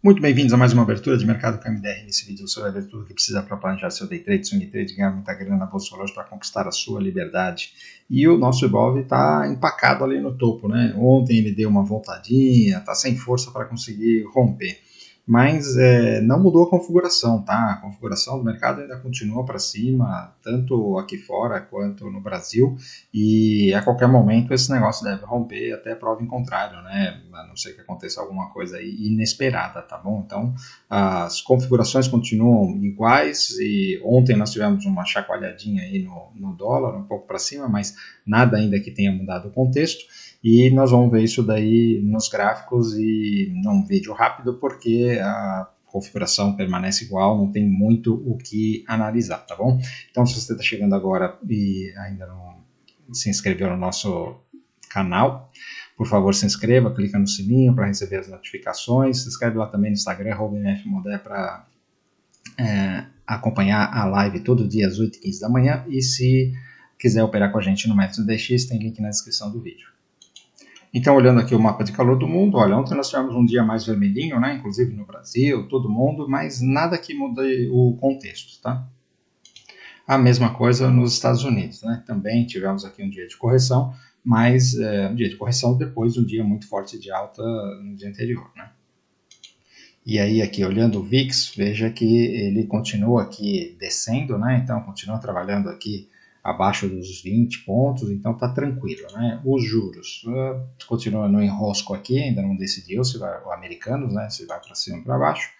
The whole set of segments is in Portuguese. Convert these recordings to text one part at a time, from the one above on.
Muito bem-vindos a mais uma abertura de mercado com a MDR. Nesse vídeo você vai ver tudo o que precisa para planejar seu day trade, swing trade, ganhar muita grana na bolsa de valores para conquistar a sua liberdade. E o nosso Ibov está empacado ali no topo, né? Ontem ele deu uma voltadinha, está sem força para conseguir romper. Mas não mudou a configuração, tá? A configuração do mercado ainda continua para cima, tanto aqui fora quanto no Brasil, e a qualquer momento esse negócio deve romper até prova em contrário, né? A não ser que aconteça alguma coisa aí inesperada, tá bom? Então as configurações continuam iguais e ontem nós tivemos uma chacoalhadinha aí no dólar, um pouco para cima, mas nada ainda que tenha mudado o contexto. E nós vamos ver isso daí nos gráficos e num vídeo rápido, porque a configuração permanece igual, não tem muito o que analisar, tá bom? Então, se você está chegando agora e ainda não se inscreveu no nosso canal, por favor se inscreva, clica no sininho para receber as notificações, se inscreve lá também no Instagram, @mfmodé, para acompanhar a live todo dia às 8h15 da manhã, e se quiser operar com a gente no método DX, tem link na descrição do vídeo. Então, olhando aqui o mapa de calor do mundo, olha, ontem nós tivemos um dia mais vermelhinho, né, inclusive no Brasil, todo mundo, mas nada que mude o contexto, tá? A mesma coisa nos Estados Unidos, né? Também tivemos aqui um dia de correção, mas um dia de correção depois de um dia muito forte de alta no dia anterior, né? E aí aqui olhando o VIX, veja que ele continua aqui descendo, né? Então continua trabalhando aqui abaixo dos 20 pontos, então está tranquilo, né? Os juros continua no enrosco aqui, ainda não decidiu se vai, o americanos, né? Se vai para cima ou para baixo.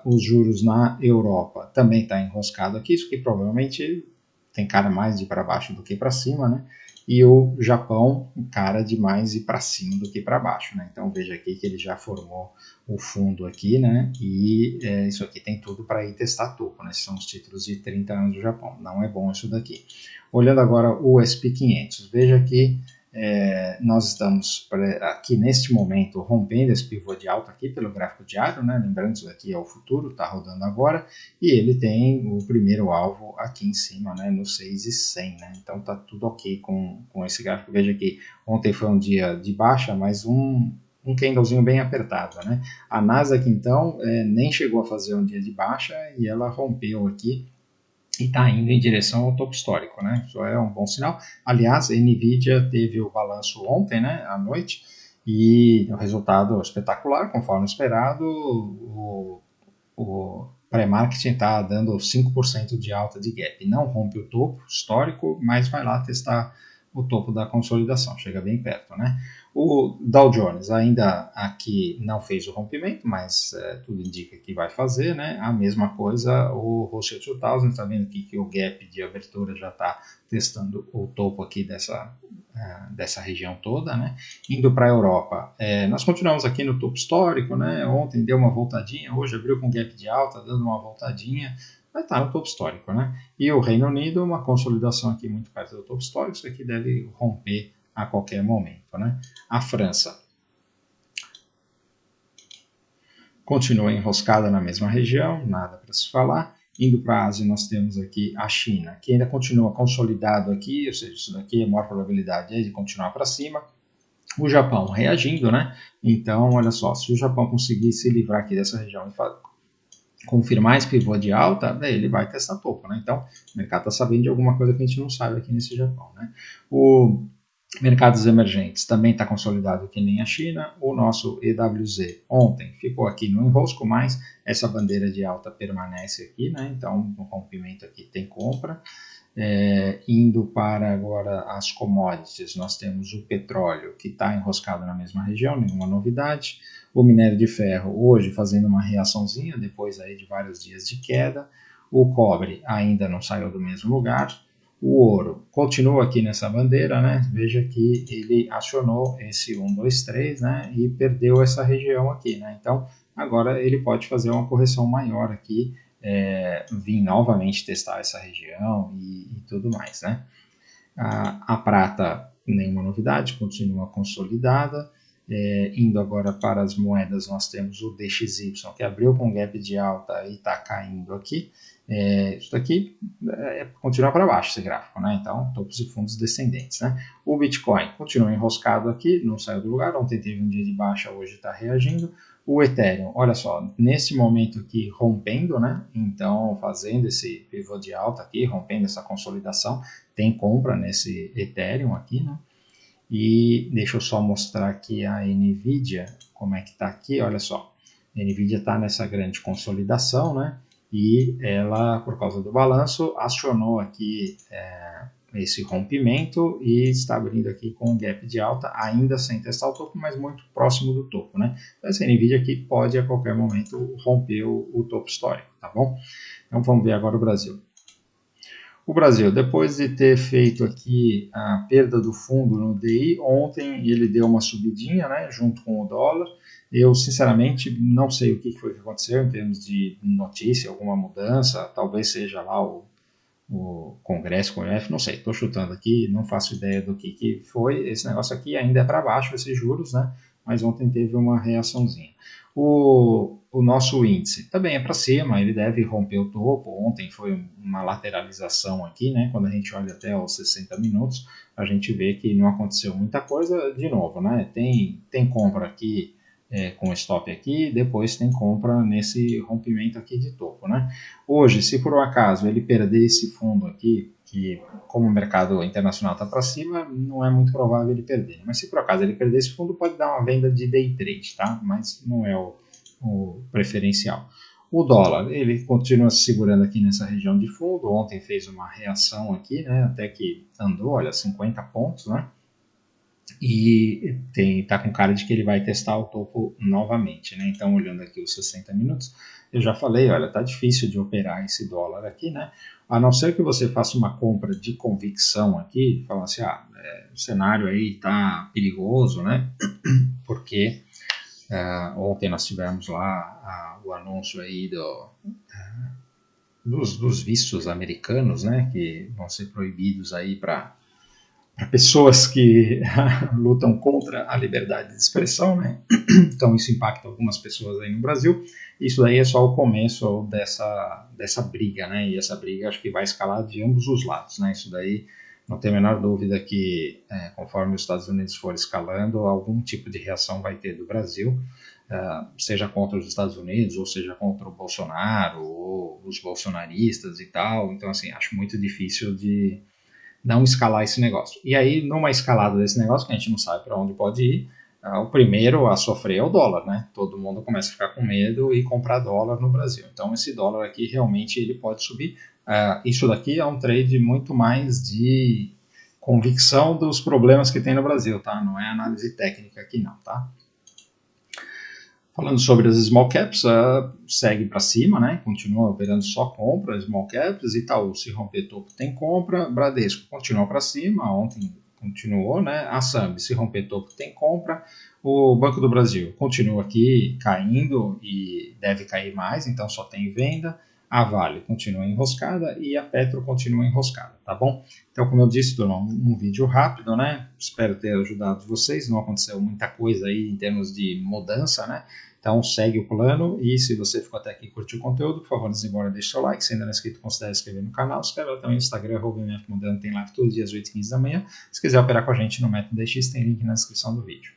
Os juros na Europa também está enroscado aqui, isso que provavelmente tem cara mais de para baixo do que para cima, né? E o Japão cara de mais ir para cima do que para baixo, né? Então veja aqui que ele já formou o fundo aqui, né? E isso aqui tem tudo para ir testar topo, né? Esses são os títulos de 30 anos do Japão, não é bom isso daqui. Olhando agora o SP 500, veja que nós estamos aqui neste momento rompendo esse pivô de alta aqui pelo gráfico diário, né? Lembrando, isso aqui é o futuro, está rodando agora, e ele tem o primeiro alvo aqui em cima, né? No 6,100, né? Então tá tudo ok com esse gráfico. Veja que ontem foi um dia de baixa, mas um candlezinho bem apertado, né? A Nasdaq então nem chegou a fazer um dia de baixa e ela rompeu aqui e está indo em direção ao topo histórico, né? Isso é um bom sinal. Aliás, a Nvidia teve o balanço ontem, né, à noite, e o resultado espetacular, conforme esperado. O pré-marketing está dando 5% de alta de gap. Não rompe o topo histórico, mas vai lá testar o topo da consolidação, chega bem perto, né? O Dow Jones ainda aqui não fez o rompimento, mas tudo indica que vai fazer, né? A mesma coisa o Russell 2000, está vendo aqui que o gap de abertura já está testando o topo aqui dessa região toda, né? Indo para a Europa, nós continuamos aqui no topo histórico, né? Ontem deu uma voltadinha, hoje abriu com gap de alta, dando uma voltadinha, vai estar no topo histórico, né? E o Reino Unido, uma consolidação aqui muito perto do topo histórico, isso aqui deve romper a qualquer momento, né? A França continua enroscada na mesma região, nada para se falar. Indo para a Ásia, nós temos aqui a China, que ainda continua consolidado aqui, ou seja, isso daqui é a maior probabilidade de continuar para cima. O Japão reagindo, né? Então, olha só, se o Japão conseguir se livrar aqui dessa região e confirmar esse pivô de alta, daí ele vai testar topo, né? Então, o mercado está sabendo de alguma coisa que a gente não sabe aqui nesse Japão, né? O mercados emergentes também está consolidado que nem a China. O nosso EWZ ontem ficou aqui no enrosco, mas essa bandeira de alta permanece aqui, né? Então, no rompimento aqui tem compra. Indo para agora as commodities, nós temos o petróleo que está enroscado na mesma região, nenhuma novidade. O minério de ferro hoje fazendo uma reaçãozinha depois aí de vários dias de queda. O cobre ainda não saiu do mesmo lugar. O ouro continua aqui nessa bandeira, né? Veja que ele acionou esse 1, 2, 3, né? E perdeu essa região aqui, né? Então agora ele pode fazer uma correção maior aqui, vir novamente testar essa região e tudo mais, né? A prata, nenhuma novidade, continua consolidada. Indo agora para as moedas, nós temos o DXY, que abriu com gap de alta e está caindo aqui. Isso daqui continua para baixo esse gráfico, né? Então, topos e fundos descendentes, né? O Bitcoin continua enroscado aqui, não saiu do lugar. Ontem teve um dia de baixa, hoje está reagindo. O Ethereum, olha só, nesse momento aqui rompendo, né? Então fazendo esse pivô de alta aqui, rompendo essa consolidação, tem compra nesse Ethereum aqui, né? E deixa eu só mostrar aqui a NVIDIA, como é que está aqui, olha só. A NVIDIA está nessa grande consolidação, né? E ela, por causa do balanço, acionou aqui esse rompimento e está abrindo aqui com um gap de alta, ainda sem testar o topo, mas muito próximo do topo, né? Então essa NVIDIA aqui pode a qualquer momento romper o topo histórico, tá bom? Então vamos ver agora o Brasil. O Brasil, depois de ter feito aqui a perda do fundo no DI, ontem ele deu uma subidinha, né, junto com o dólar. Eu, sinceramente, não sei o que foi que aconteceu em termos de notícia, alguma mudança, talvez seja lá o Congresso, não sei, estou chutando aqui, não faço ideia do que foi. Esse negócio aqui ainda é para baixo, esses juros, né, mas ontem teve uma reaçãozinha. O nosso índice também é para cima, ele deve romper o topo. Ontem foi uma lateralização aqui, né? Quando a gente olha até aos 60 minutos, a gente vê que não aconteceu muita coisa de novo, né? Tem compra aqui com stop aqui, depois tem compra nesse rompimento aqui de topo, né? Hoje, se por um acaso ele perder esse fundo aqui, que como o mercado internacional está para cima, não é muito provável ele perder. Mas se por acaso ele perder esse fundo, pode dar uma venda de day trade, tá? Mas não é o preferencial. O dólar, ele continua se segurando aqui nessa região de fundo. Ontem fez uma reação aqui, né? Até que andou, olha, 50 pontos, né? E tá com cara de que ele vai testar o topo novamente, né? Então, olhando aqui os 60 minutos, eu já falei, olha, tá difícil de operar esse dólar aqui, né? A não ser que você faça uma compra de convicção aqui, falando assim, o cenário aí tá perigoso, né? Porque ontem nós tivemos lá o anúncio aí dos vistos americanos, né? Que vão ser proibidos aí para pessoas que lutam contra a liberdade de expressão, né? Então isso impacta algumas pessoas aí no Brasil. Isso daí é só o começo dessa briga, né? E essa briga acho que vai escalar de ambos os lados, né? Isso daí não tem a menor dúvida que conforme os Estados Unidos for escalando, algum tipo de reação vai ter do Brasil, seja contra os Estados Unidos, ou seja contra o Bolsonaro, ou os bolsonaristas e tal. Então assim, acho muito difícil de não escalar esse negócio. E aí, numa escalada desse negócio, que a gente não sabe para onde pode ir, o primeiro a sofrer é o dólar, né? Todo mundo começa a ficar com medo e comprar dólar no Brasil. Então, esse dólar aqui realmente ele pode subir. Isso daqui é um trade muito mais de convicção dos problemas que tem no Brasil, tá? Não é análise técnica aqui não, tá? Falando sobre as small caps, segue para cima, né? Continua operando só compra, small caps. Itaú, se romper topo, tem compra. Bradesco continua para cima, ontem continuou, né? A Sambi, se romper topo, tem compra. O Banco do Brasil continua aqui caindo e deve cair mais, então só tem venda. A Vale continua enroscada e a Petro continua enroscada, tá bom? Então, como eu disse, um vídeo rápido, né? Espero ter ajudado vocês. Não aconteceu muita coisa aí em termos de mudança, né? Então, segue o plano e se você ficou até aqui e curtiu o conteúdo, por favor, desembora, deixe seu like. Se ainda não é inscrito, considere inscrever no canal. Se inscreve também no Instagram, @mfmodano, tem live todos os dias, 8h15 da manhã. Se quiser operar com a gente no Método DX, tem link na descrição do vídeo.